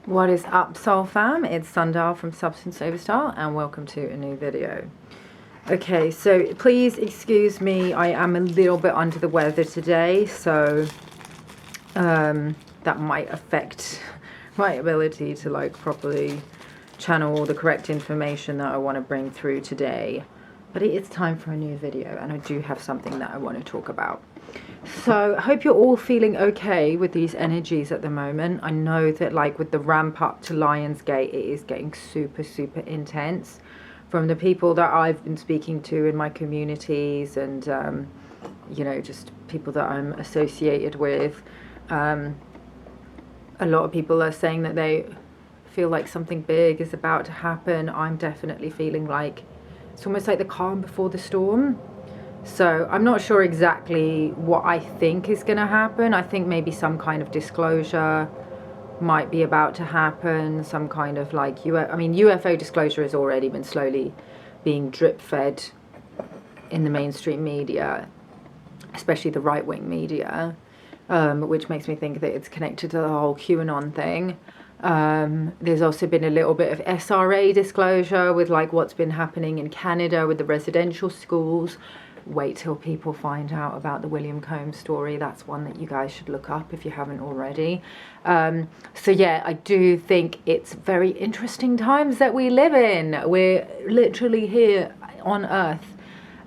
What is up, Soul Fam? It's Sundial from Substance Overstar, and welcome to a new video. Okay, so please excuse me, I am a little bit under the weather today, so that might affect my ability to like properly channel all the correct information that I want to bring through today. But it is time for a new video, and I do have something that I want to talk about. So I hope you're all feeling okay with these energies at the moment. I know that like with the ramp up to Lionsgate, it is getting super intense. From the people that I've been speaking to in my communities and you know, just people that I'm associated with, a lot of people are saying that they feel like something big is about to happen. I'm definitely feeling like it's almost like the calm before the storm. So I'm not sure exactly what I think is going to happen. I think maybe some kind of disclosure might be about to happen. Some kind of like UFO disclosure has already been slowly being drip fed in the mainstream media, especially the right-wing media, which makes me think that it's connected to the whole QAnon thing. There's also been a little bit of SRA disclosure with like what's been happening in Canada with the residential schools. Wait till people find out about the William Combs story. That's one that you guys should look up if you haven't already. So yeah, I do think it's very interesting times that we live in. We're literally here on Earth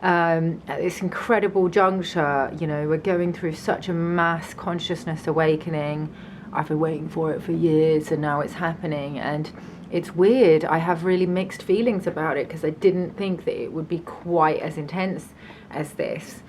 at this incredible juncture. You know, we're going through such a mass consciousness awakening. I've been waiting for it for years, and now it's happening, and it's weird. I have really mixed feelings about it because I didn't think that it would be quite as intense as this.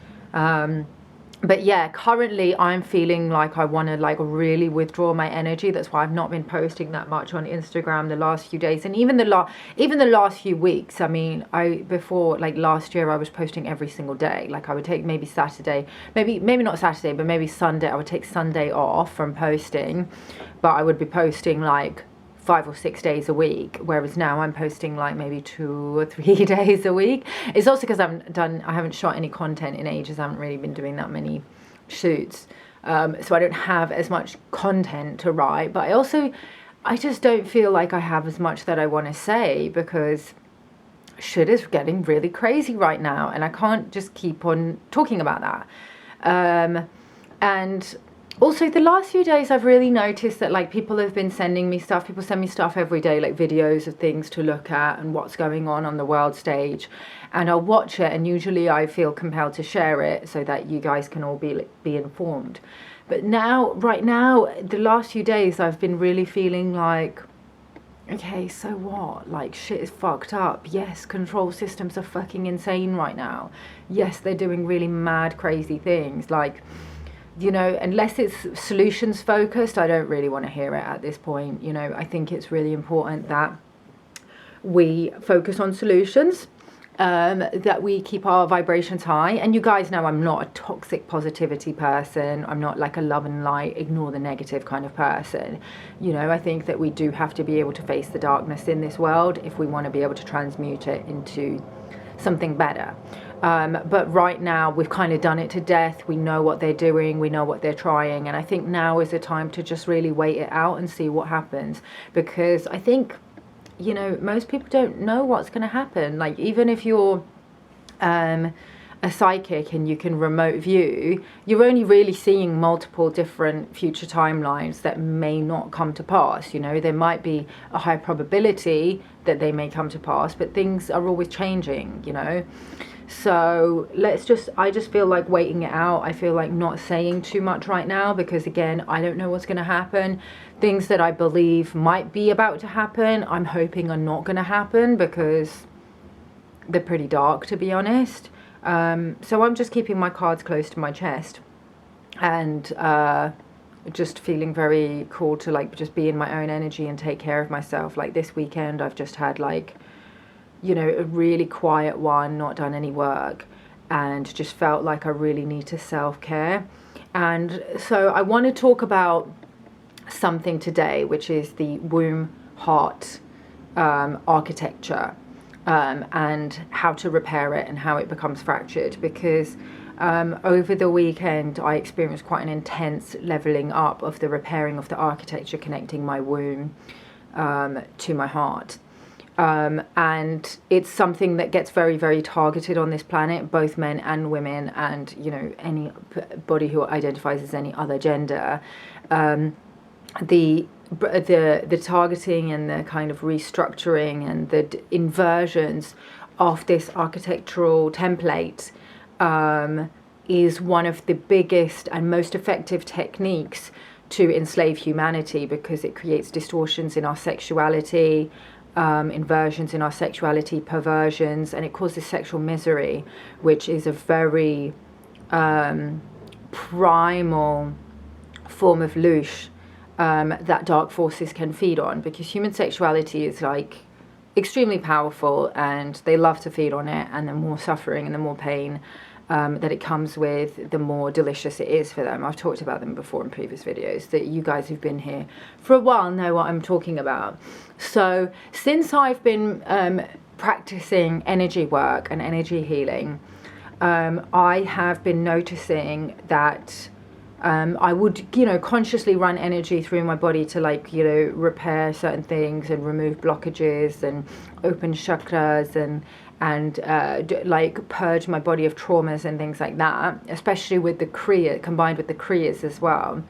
But yeah, currently I'm feeling like I want to like really withdraw my energy. That's why I've not been posting that much on Instagram the last few days, and even the last few weeks. I mean, before like last year I was posting every single day. Like I would take maybe Saturday, maybe not Saturday, but maybe Sunday. I would take Sunday off from posting, but I would be posting like 5 or 6 days a week, whereas now I'm posting like maybe 2 or 3 days a week. It's also because I haven't shot any content in ages. I haven't really been doing that many shoots, so I don't have as much content to write, but I just don't feel like I have as much that I want to say because shit is getting really crazy right now, and I can't just keep on talking about that. And also, the last few days I've really noticed that like people have been sending me stuff. People send me stuff every day, like videos of things to look at and what's going on the world stage. And I'll watch it, and usually I feel compelled to share it so that you guys can all be informed. But right now, the last few days I've been really feeling like, okay, so what? Like shit is fucked up. Yes, control systems are fucking insane right now. Yes, they're doing really mad, crazy things. Like, you know, unless it's solutions focused, I don't really want to hear it at this point. You know, I think it's really important that we focus on solutions, that we keep our vibrations high. And you guys know I'm not a toxic positivity person. I'm not like a love and light, ignore the negative kind of person. You know, I think that we do have to be able to face the darkness in this world if we want to be able to transmute it into something better. But right now we've kind of done it to death. We know what they're doing, we know what they're trying, and I think now is the time to just really wait it out and see what happens, because I think, you know, most people don't know what's going to happen. Like even if you're a psychic and you can remote view, you're only really seeing multiple different future timelines that may not come to pass. You know, there might be a high probability that they may come to pass, but things are always changing, you know. So I just feel like waiting it out. I feel like not saying too much right now because again, I don't know what's going to happen. Things that I believe might be about to happen, I'm hoping are not going to happen because they're pretty dark, to be honest. So I'm just keeping my cards close to my chest and just feeling very cool to like just be in my own energy and take care of myself. Like this weekend I've just had like, you know, a really quiet one, not done any work, and just felt like I really need to self-care. And so I want to talk about something today, which is the womb heart architecture, and how to repair it and how it becomes fractured, because over the weekend I experienced quite an intense leveling up of the repairing of the architecture connecting my womb to my heart. And it's something that gets very, very targeted on this planet, both men and women, and, you know, anybody who identifies as any other gender. The targeting and the kind of restructuring and the inversions of this architectural template is one of the biggest and most effective techniques to enslave humanity, because it creates distortions in our sexuality, inversions in our sexuality, perversions, and it causes sexual misery, which is a very primal form of loosh that dark forces can feed on, because human sexuality is like extremely powerful and they love to feed on it, and the more suffering and the more pain that it comes with, the more delicious it is for them. I've talked about them before in previous videos, that you guys who've been here for a while know what I'm talking about. So since I've been practicing energy work and energy healing, I have been noticing that I would, you know, consciously run energy through my body to, like, you know, repair certain things and remove blockages and open chakras and like purge my body of traumas and things like that, especially with the Kriya, combined with the Kriyas as well.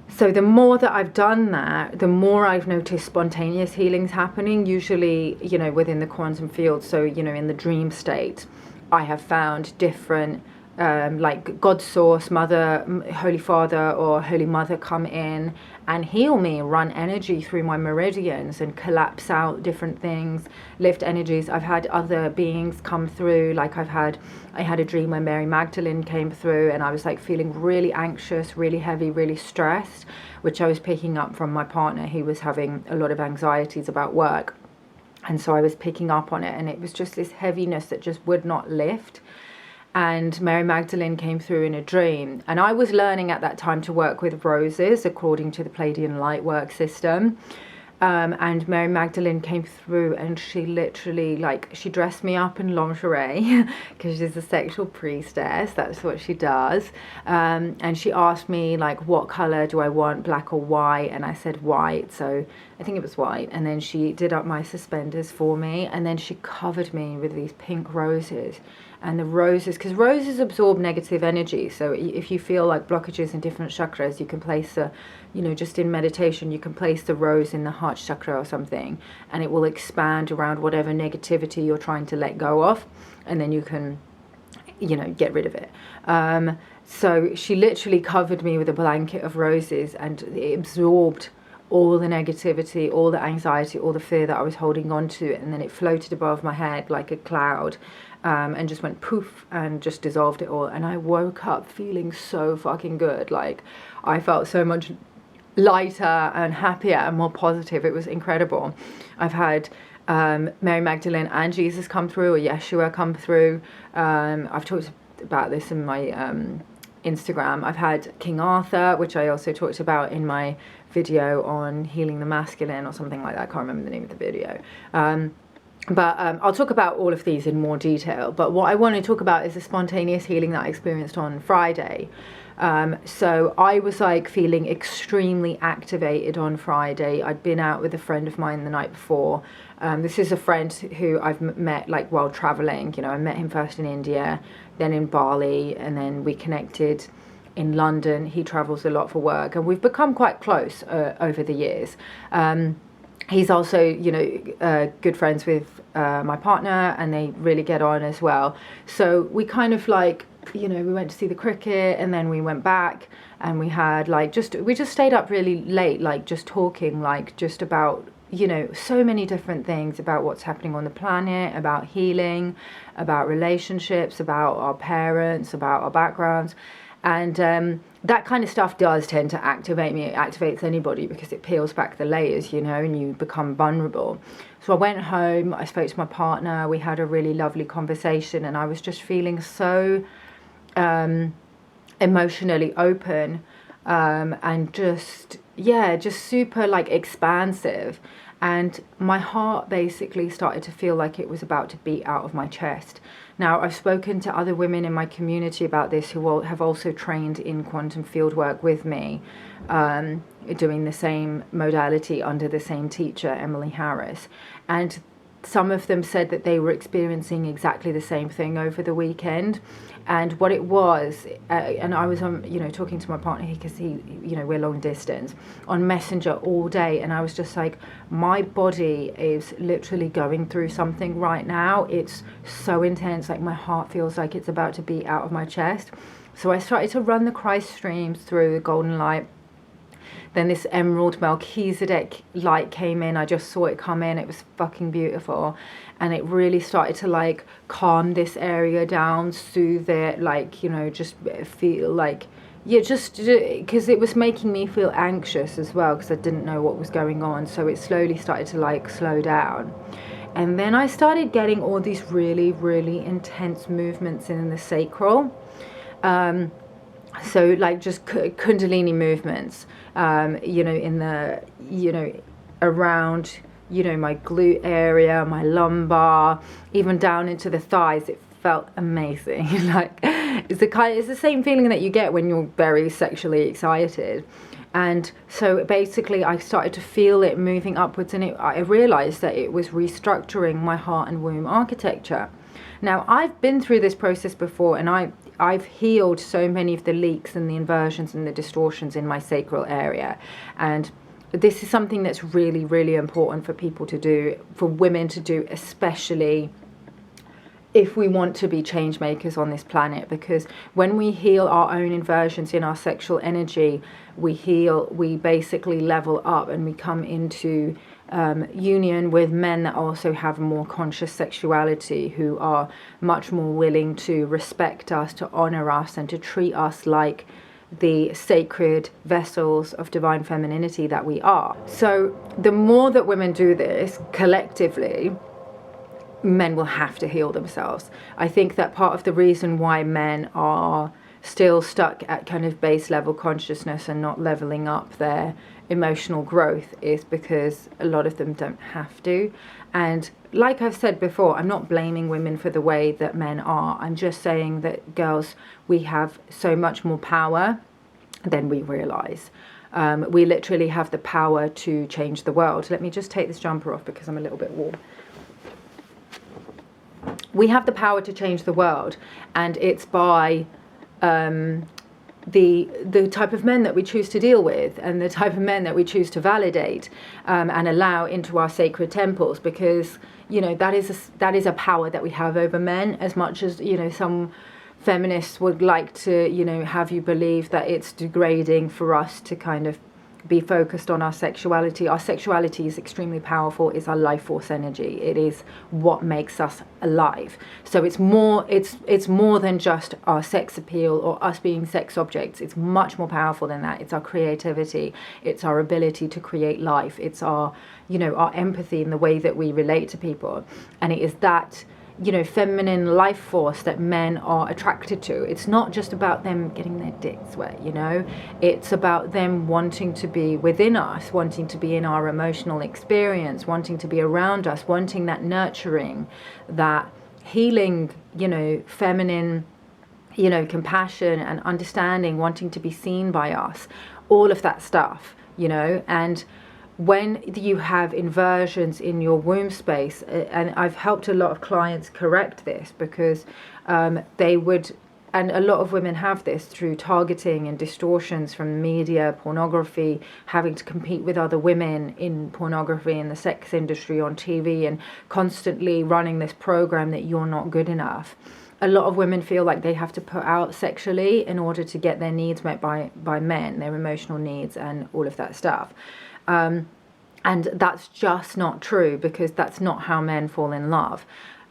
So the more that I've done that, the more I've noticed spontaneous healings happening, usually, you know, within the quantum field. So, you know, in the dream state, I have found different like God Source, Mother, Holy Father or Holy Mother come in and heal me, run energy through my meridians and collapse out different things, lift energies. I've had other beings come through, like I had a dream where Mary Magdalene came through and I was like feeling really anxious, really heavy, really stressed, which I was picking up from my partner. He was having a lot of anxieties about work, and so I was picking up on it, and it was just this heaviness that just would not lift. And Mary Magdalene came through in a dream, and I was learning at that time to work with roses according to the Pleiadian light work system. And Mary Magdalene came through and she literally, like, she dressed me up in lingerie because she's a sexual priestess, that's what she does. And she asked me, like, what color do I want, black or white? And I said white, so I think it was white. And then she did up my suspenders for me, and then she covered me with these pink roses. And the roses, because roses absorb negative energy, so if you feel like blockages in different chakras, you can place a, you know, just in meditation, you can place the rose in the heart chakra or something, and it will expand around whatever negativity you're trying to let go of, and then you can, you know, get rid of it. So she literally covered me with a blanket of roses, and it absorbed all the negativity, all the anxiety, all the fear that I was holding on to, and then it floated above my head like a cloud, and just went poof and just dissolved it all. And I woke up feeling so fucking good. Like, I felt so much lighter and happier and more positive. It was incredible. I've had Mary Magdalene and Jesus come through, or Yeshua come through. I've talked about this in my Instagram. I've had King Arthur, which I also talked about in my video on healing the masculine or something like that. I can't remember the name of the video. But I'll talk about all of these in more detail. But what I want to talk about is the spontaneous healing that I experienced on Friday. So I was like feeling extremely activated on Friday. I'd been out with a friend of mine the night before. This is a friend who I've met like while traveling. You know, I met him first in India, then in Bali, and then we connected in London. He travels a lot for work, and we've become quite close over the years. He's also, you know, good friends with my partner, and they really get on as well. So we kind of like, you know, we went to see the cricket, and then we went back, and we had like we just stayed up really late, like just talking, like just about, you know, so many different things about what's happening on the planet, about healing, about relationships, about our parents, about our backgrounds. And that kind of stuff does tend to activate me. It activates anybody because it peels back the layers, you know, and you become vulnerable. So I went home, I spoke to my partner, we had a really lovely conversation, and I was just feeling so emotionally open, and just, yeah, just super like expansive. and my heart basically started to feel like it was about to beat out of my chest. Now, I've spoken to other women in my community about this who have also trained in quantum field work with me, doing the same modality under the same teacher, Emily Harris. And some of them said that they were experiencing exactly the same thing over the weekend. And what it was, and I was on, talking to my partner because we're long distance, on Messenger all day, and I was just like, my body is literally going through something right now. It's so intense, like my heart feels like it's about to beat out of my chest. So I started to run the Christ streams through the golden light. Then this emerald Melchizedek light came in. I just saw it come in. It was fucking beautiful. And it really started to like calm this area down, soothe it, like, just feel like, just because it was making me feel anxious as well, because I didn't know what was going on. So it slowly started to like slow down. And then I started getting all these really, really intense movements in the sacral. So like just kundalini movements, in the, around, my glute area, my lumbar, even down into the thighs. It felt amazing. Like it's the same feeling that you get when you're very sexually excited. And so basically I started to feel it moving upwards, and I realized that it was restructuring my heart and womb architecture. Now, I've been through this process before, and I've healed so many of the leaks and the inversions and the distortions in my sacral area. And this is something that's really, really important for people to do, for women to do, especially if we want to be change makers on this planet. Because when we heal our own inversions in our sexual energy, we basically level up, and we come into union with men that also have a more conscious sexuality, who are much more willing to respect us, to honor us, and to treat us like the sacred vessels of divine femininity that we are. So the more that women do this collectively, men will have to heal themselves. I think that part of the reason why men are still stuck at kind of base level consciousness and not leveling up their emotional growth is because a lot of them don't have to. And like I've said before, I'm not blaming women for the way that men are. I'm just saying that girls, we have so much more power than we realize. We literally have the power to change the world. Let me just take this jumper off because I'm a little bit warm. We have the power to change the world, and it's by the type of men that we choose to deal with, and the type of men that we choose to validate and allow into our sacred temples, because that is a power that we have over men. As much as some feminists would like to have you believe that it's degrading for us to kind of be focused on our sexuality. Our sexuality is extremely powerful. It's our life force energy. It is what makes us alive. So it's more than just our sex appeal or us being sex objects. It's much more powerful than that. It's our creativity. It's our ability to create life. It's our our empathy in the way that we relate to people. And it is that feminine life force that men are attracted to. It's not just about them getting their dicks wet, it's about them wanting to be within us, wanting to be in our emotional experience, wanting to be around us, wanting that nurturing, that healing, feminine, compassion and understanding, wanting to be seen by us, all of that stuff, and when you have inversions in your womb space, and I've helped a lot of clients correct this, because they would, and a lot of women have this through targeting and distortions from media, pornography, having to compete with other women in pornography, in the sex industry, on TV, and constantly running this program that you're not good enough. A lot of women feel like they have to put out sexually in order to get their needs met by men, their emotional needs and all of that stuff. And that's just not true, because that's not how men fall in love.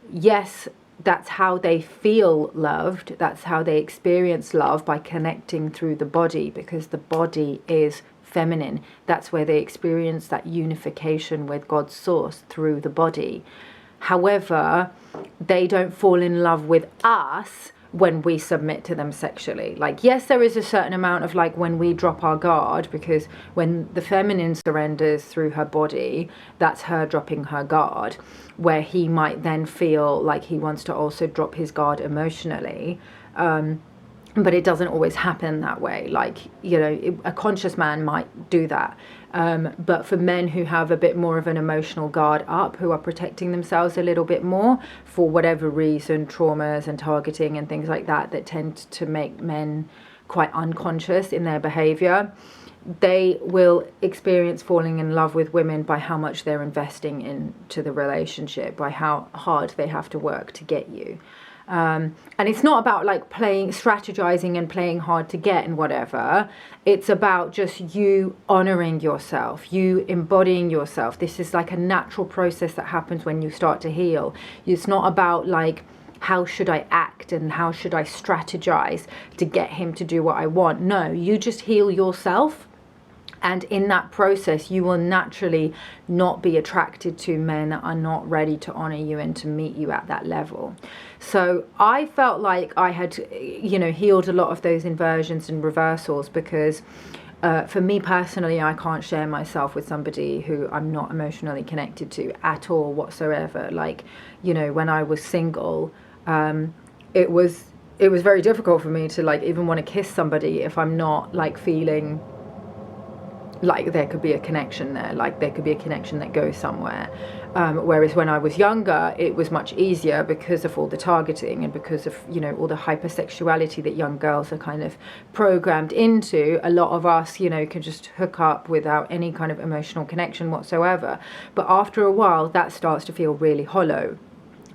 Yes, that's how they feel loved. That's how they experience love, by connecting through the body, because the body is feminine. That's where they experience that unification with God's source, through the body. However, they don't fall in love with us when we submit to them sexually. Like, yes, there is a certain amount of like when we drop our guard, because when the feminine surrenders through her body, that's her dropping her guard, where he might then feel like he wants to also drop his guard emotionally. But it doesn't always happen that way. Like, you know, a conscious man might do that. But for men who have a bit more of an emotional guard up, who are protecting themselves a little bit more for whatever reason, traumas and targeting and things like that, that tend to make men quite unconscious in their behavior, they will experience falling in love with women by how much they're investing into the relationship, by how hard they have to work to get you. And it's not about like strategizing and playing hard to get and whatever. It's about just you honoring yourself, you embodying yourself. This is like a natural process that happens when you start to heal. It's not about like, how should I act and how should I strategize to get him to do what I want? No, you just heal yourself. And in that process, you will naturally not be attracted to men that are not ready to honor you and to meet you at that level. So I felt like I had, you know, healed a lot of those inversions and reversals, because for me personally, I can't share myself with somebody who I'm not emotionally connected to at all whatsoever. Like, you know, when I was single, it was very difficult for me to like even want to kiss somebody if I'm not like feeling like there could be a connection there, like there could be a connection that goes somewhere. Whereas when I was younger, it was much easier because of all the targeting and because of, you know, all the hypersexuality that young girls are kind of programmed into. A lot of us, you know, can just hook up without any kind of emotional connection whatsoever. But after a while, that starts to feel really hollow.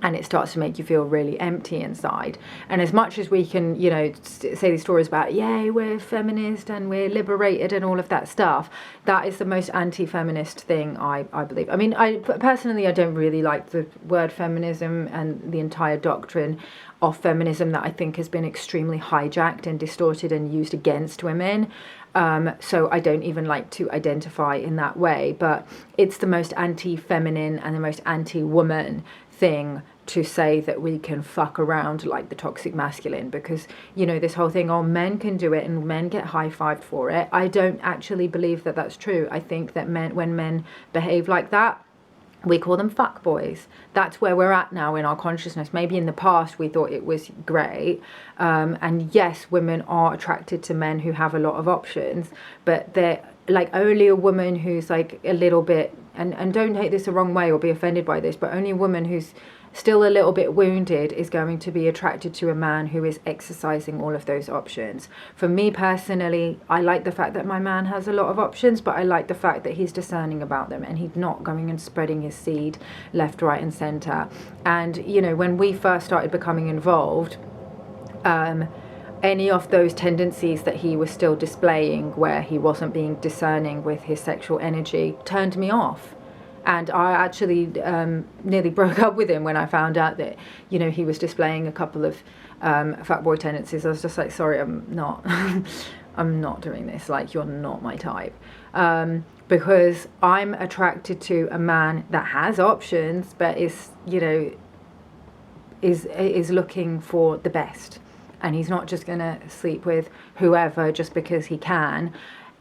And it starts to make you feel really empty inside. And as much as we can, you know, say these stories about, yay, we're feminist and we're liberated and all of that stuff, that is the most anti-feminist thing, I believe. I mean, personally, I don't really like the word feminism and the entire doctrine of feminism that I think has been extremely hijacked and distorted and used against women. So I don't even like to identify in that way. But it's the most anti-feminine and the most anti-woman thing to say that we can fuck around like the toxic masculine, because, you know, this whole thing, oh, men can do it and men get high-fived for it. I don't actually believe that that's true. I think that when men behave like that, we call them fuck boys. That's where we're at now in our consciousness. Maybe in the past we thought it was great. And yes, women are attracted to men who have a lot of options, but they're like only a woman who's like a little bit, and don't take this the wrong way or be offended by this, but only a woman who's still a little bit wounded is going to be attracted to a man who is exercising all of those options. For me personally, I like the fact that my man has a lot of options, but I like the fact that he's discerning about them and he's not going and spreading his seed left, right and center. And, you know, when we first started becoming involved, any of those tendencies that he was still displaying where he wasn't being discerning with his sexual energy turned me off. And I actually nearly broke up with him when I found out that, you know, he was displaying a couple of fuckboy tendencies. I was just like, sorry, I'm not I'm not doing this. Like, you're not my type. Because I'm attracted to a man that has options, but is, you know, is looking for the best. And he's not just going to sleep with whoever just because he can.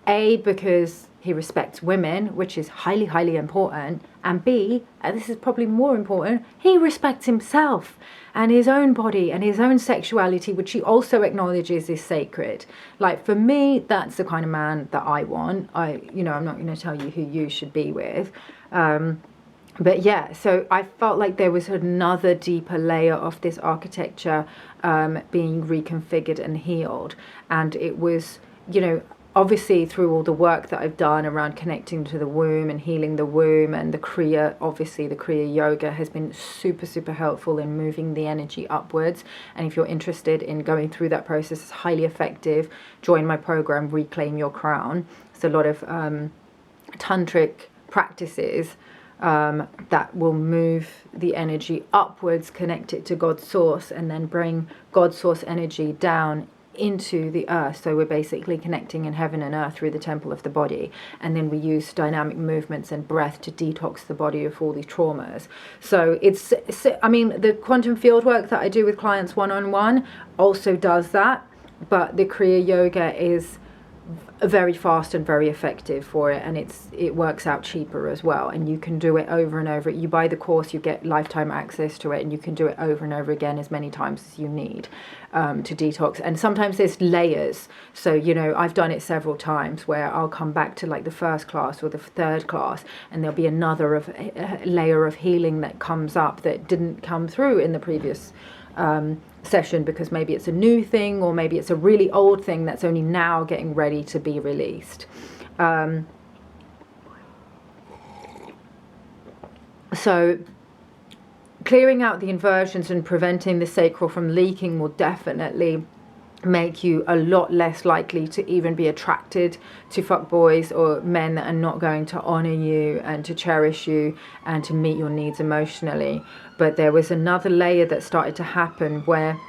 A, because he respects women, which is highly, highly important. And B, and this is probably more important, he respects himself and his own body and his own sexuality, which he also acknowledges is sacred. Like, for me, that's the kind of man that I want. You know, I'm not going to tell you who you should be with. But yeah, so I felt like there was another deeper layer of this architecture being reconfigured and healed. And it was, you know, obviously through all the work that I've done around connecting to the womb and healing the womb, and the Kriya, obviously the Kriya Yoga has been super, super helpful in moving the energy upwards. And if you're interested in going through that process, it's highly effective. Join my program, Reclaim Your Crown. It's a lot of tantric practices that will move the energy upwards, connect it to God's source, and then bring God's source energy down into the earth. So we're basically connecting in heaven and earth through the temple of the body. And then we use dynamic movements and breath to detox the body of all these traumas. So I mean, the quantum field work that I do with clients one-on-one also does that. But the Kriya Yoga is very fast and very effective for it, and it works out cheaper as well, and you can do it over and over. You buy the course, you get lifetime access to it, and you can do it over and over again as many times as you need to detox. And sometimes there's layers, so you know, I've done it several times where I'll come back to like the first class or the third class, and there'll be another layer of healing that comes up that didn't come through in the previous session, because maybe it's a new thing, or maybe it's a really old thing that's only now getting ready to be released. So clearing out the inversions and preventing the sacral from leaking will definitely make you a lot less likely to even be attracted to fuckboys or men that are not going to honor you and to cherish you and to meet your needs emotionally. But there was another layer that started to happen where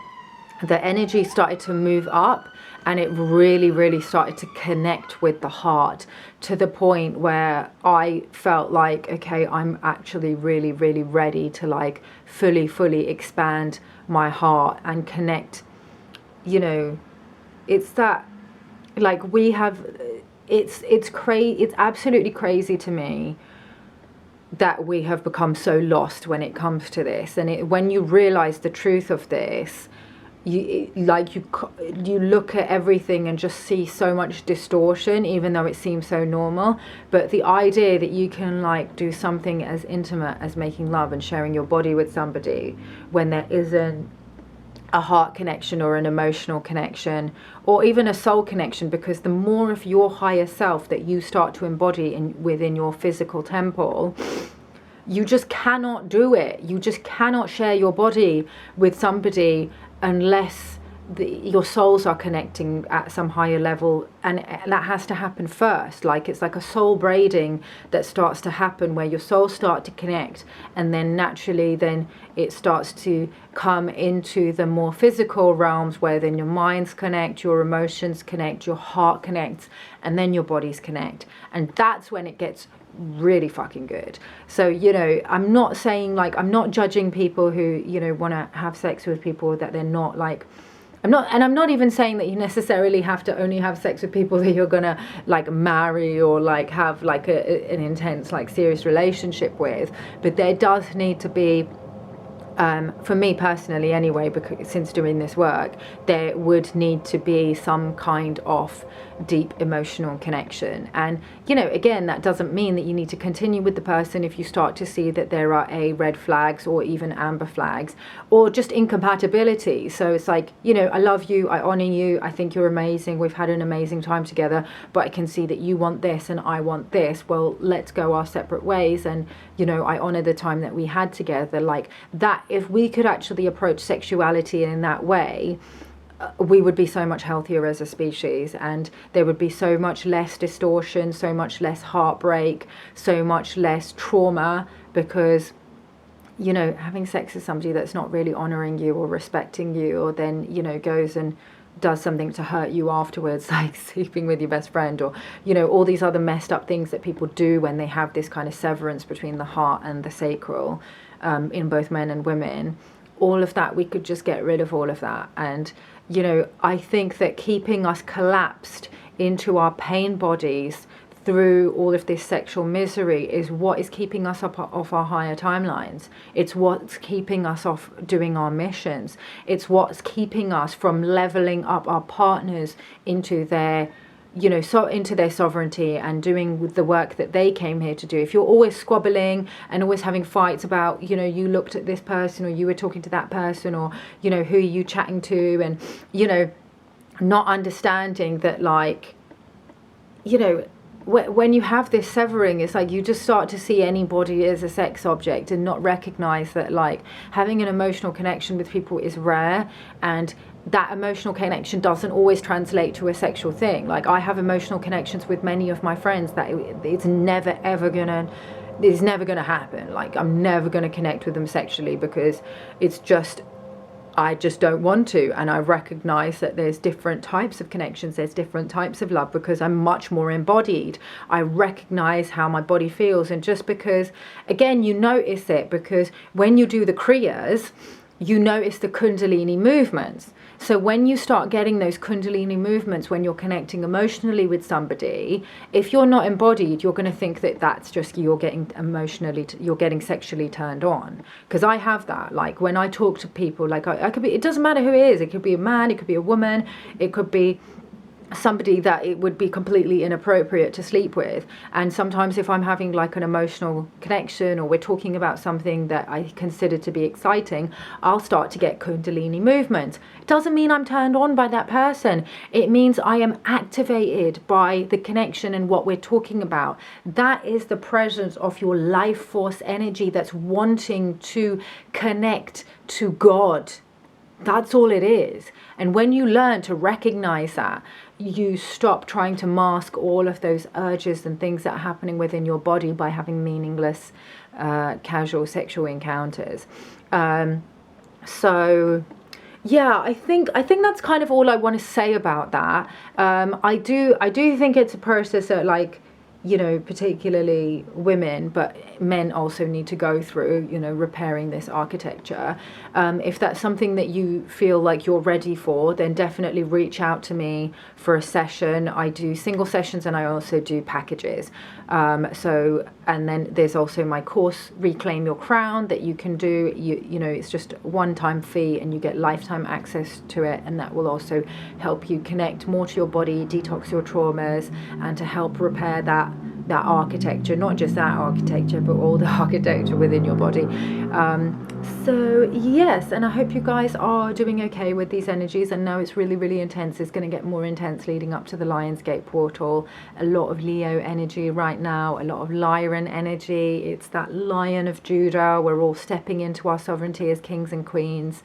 the energy started to move up, and it really started to connect with the heart, to the point where I felt like, okay, I'm actually really ready to like fully expand my heart and connect. You know, it's that, like, we have, it's absolutely crazy to me that we have become so lost when it comes to this. And when you realize the truth of this, you look at everything and just see so much distortion, even though it seems so normal. But the idea that you can like do something as intimate as making love and sharing your body with somebody when there isn't a heart connection or an emotional connection or even a soul connection, because the more of your higher self that you start to embody within your physical temple, you just cannot do it. You just cannot share your body with somebody unless your souls are connecting at some higher level, and that has to happen first. Like, it's like a soul braiding that starts to happen where your souls start to connect, and then naturally then it starts to come into the more physical realms where then your minds connect, your emotions connect, your heart connects, and then your bodies connect. And that's when it gets really fucking good. So, you know, I'm not saying, like, I'm not judging people who, you know, want to have sex with people that they're not like, I'm not even saying that you necessarily have to only have sex with people that you're gonna like marry or like have like an intense like serious relationship with, but there does need to be, for me personally anyway, because since doing this work, there would need to be some kind of deep emotional connection. And you know, again, that doesn't mean that you need to continue with the person if you start to see that there are red flags or even amber flags or just incompatibility. So it's like, you know, I love you, I honor you, I think you're amazing, we've had an amazing time together, but I can see that you want this and I want this. Well, let's go our separate ways, and you know, I honor the time that we had together. Like that, if we could actually approach sexuality in that way, we would be so much healthier as a species, and there would be so much less distortion, so much less heartbreak, so much less trauma, because, you know, having sex with somebody that's not really honoring you or respecting you, or then, you know, goes and does something to hurt you afterwards, like sleeping with your best friend, or, you know, all these other messed up things that people do when they have this kind of severance between the heart and the sacral, in both men and women. All of that, we could just get rid of all of that. And you know, I think that keeping us collapsed into our pain bodies through all of this sexual misery is what is keeping us up off our higher timelines. It's what's keeping us off doing our missions. It's what's keeping us from leveling up our partners into their, you know, so into their sovereignty and doing the work that they came here to do. If you're always squabbling and always having fights about, you know, you looked at this person or you were talking to that person, or, you know, who are you chatting to, and, you know, not understanding that, like, you know, when you have this severing, it's like you just start to see anybody as a sex object and not recognize that, like, having an emotional connection with people is rare, and that emotional connection doesn't always translate to a sexual thing. Like, I have emotional connections with many of my friends that it's never gonna happen. Like, I'm never gonna connect with them sexually, because it's just I just don't want to. And I recognize that there's different types of connections, there's different types of love, because I'm much more embodied. I recognize how my body feels. And just because, again, you notice it, because when you do the Kriyas, you notice the Kundalini movements. So when you start getting those Kundalini movements, when you're connecting emotionally with somebody, if you're not embodied, you're going to think that that's just you're getting emotionally, you're getting sexually turned on. Because I have that. Like when I talk to people, like I could be, it doesn't matter who it is. It could be a man, it could be a woman, it could be somebody that it would be completely inappropriate to sleep with. And sometimes if I'm having like an emotional connection, or we're talking about something that I consider to be exciting, I'll start to get Kundalini movements. It doesn't mean I'm turned on by that person. It means I am activated by the connection and what we're talking about. That is the presence of your life force energy that's wanting to connect to God. That's all it is. And when you learn to recognize that, you stop trying to mask all of those urges and things that are happening within your body by having meaningless, casual sexual encounters. So yeah, I think that's kind of all I want to say about that. I do think it's a process that, like, you know, particularly women, but men also need to go through, you know, repairing this architecture. If that's something that you feel like you're ready for, then definitely reach out to me for a session. I do single sessions and I also do packages. And then there's also my course, Reclaim Your Crown, that you can do. You know, it's just a one-time fee and you get lifetime access to it. And that will also help you connect more to your body, detox your traumas, and to help repair that architecture, not just that architecture, but all the architecture within your body. So yes, and I hope you guys are doing okay with these energies. I know it's really, really intense. It's going to get more intense leading up to the Lionsgate portal. A lot of Leo energy right now, a lot of Lyran energy. It's that Lion of Judah. We're all stepping into our sovereignty as kings and queens.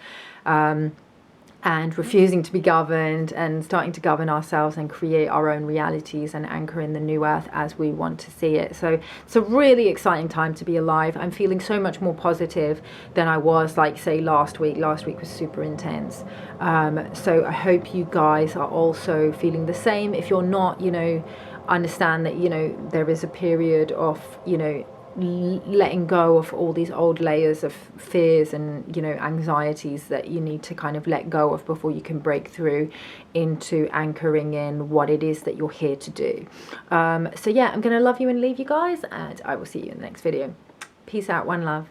And refusing to be governed and starting to govern ourselves and create our own realities and anchor in the new earth as we want to see it. So it's a really exciting time to be alive. I'm feeling so much more positive than I was, like, say, last week. Last week was super intense. So I hope you guys are also feeling the same. If you're not, you know, understand that, you know, there is a period of, you know, letting go of all these old layers of fears and, you know, anxieties that you need to kind of let go of before you can break through into anchoring in what it is that you're here to do. So yeah, I'm gonna love you and leave you guys, and I will see you in the next video. Peace out, one love.